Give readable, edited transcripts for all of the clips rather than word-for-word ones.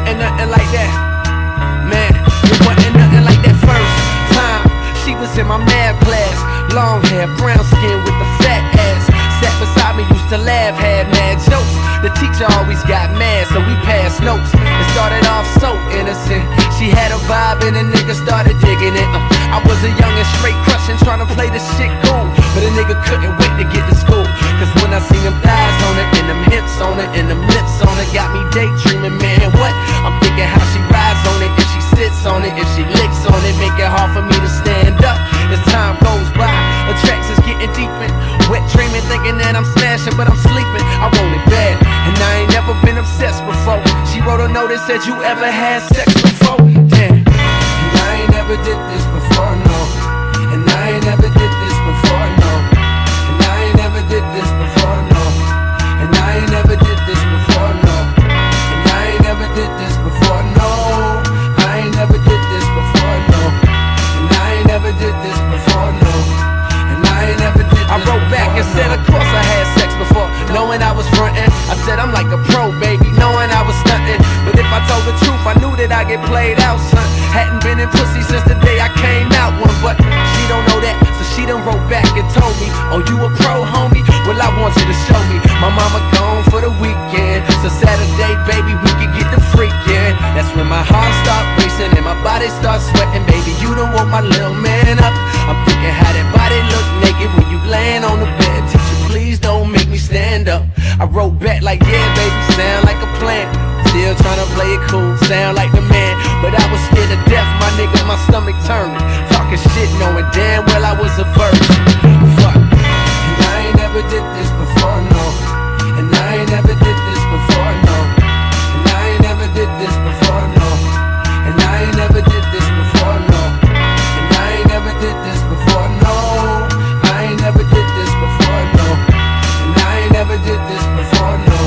wasn't nothing like that. Man, it wasn't nothing like that first time. She was in my math class, long hair, brown skin with the fat ass. Sat beside me, used to laugh, had mad jokes. The teacher always got mad, so we passed notes. It started off so innocent. She had a vibe and a nigga started digging it. I was a young and straight crushing, trying to play this shit cool, but a nigga couldn't wait to get to school. Cause when I seen them thighs on it, and them hips on it, and them lips on it, got me daydreaming, man, what? I'm thinking how she rides on it, if she sits on it, if she licks on it, make it hard for me to stand up. As time goes by, the tracks is getting deeper. Wet dreaming, thinking that I'm smashing, but I'm sleeping. I want it bad, and I ain't never been obsessed before. She wrote a note that said, you ever had sex before? Damn. And I ain't never did this before, no. And I ain't never did this before, no. And I ain't never did this before, no. And I ain't never did this before, no. And I ain't never did this before, no. I ain't never did this before, no. And I ain't never did this before, no. And I ain't never did this before. I wrote back and said, of course I had sex before, knowing I was frontin'. I said I'm like a pro, baby, knowing I was stuntin'. But if I told the truth, I knew that I get played out, son. Hadn't been in pussy since the day I came out one, but she don't know that, so she done wrote back and told me, oh, you a pro, homie? Well, I want you to show me. My mama gone for the weekend, so Saturday, baby, we could get the freakin'. That's when my heart start racing and my body starts sweating. Baby, you don't want my little man up. I'm thinking how that body look naked when you laying on the bed. Teacher, please don't make me stand up. I wrote back like, yeah, baby, sound like a plan. Still tryna play it cool, sound like the man. But I was scared to death, my nigga, my stomach turning. Talking shit, knowing damn well I was a virgin. Fuck. And I ain't never did this before, no. And I ain't never did this before, no. And I ain't never did this before, no. And I ain't never did this before, no. And I ain't never did this before, no. I ain't never did this before, no. And I ain't never did this before, no.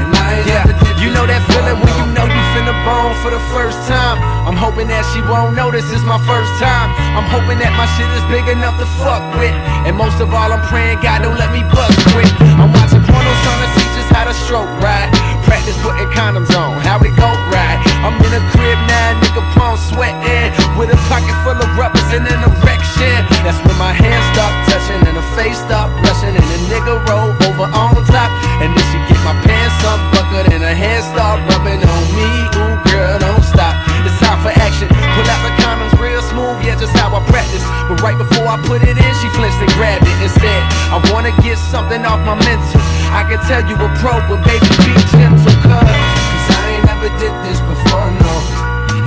And I ain't never did this. You know that feeling when you know you finna bone for the first time. I'm hoping that she won't know this is my first time. I'm hoping that my shit is big enough to fuck with. And most of all, I'm praying God don't let me bust quick. I'm watching pornos trying to see just how to stroke ride. Practice putting condoms on, how it go right. I'm in a crib now, nigga, palm sweating, with a pocket full of rubbers and an erection. That's when my hands start touching and her face start blushing, and the nigga roll over on top. And then she get my pants unbuckled and her hands start rubbing on me. Ooh, girl, don't stop. It's time for action. Pull out the condoms real smooth, yeah, just how I practice. But right before I put it in, she flinched and grabbed it and said, I wanna get something off my mental. I can tell you a pro, but baby, be gentle, cause I ain't never did this before, no.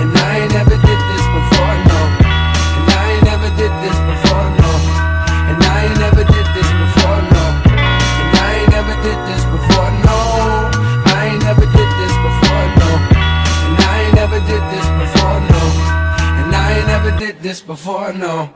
And I ain't never did this before, no. And I ain't never did this before, no. And I ain't never did this before, no. And I ain't never did this before, no. I ain't never did this before, no. And I ain't never did this before, no. And I ain't never did this before, no.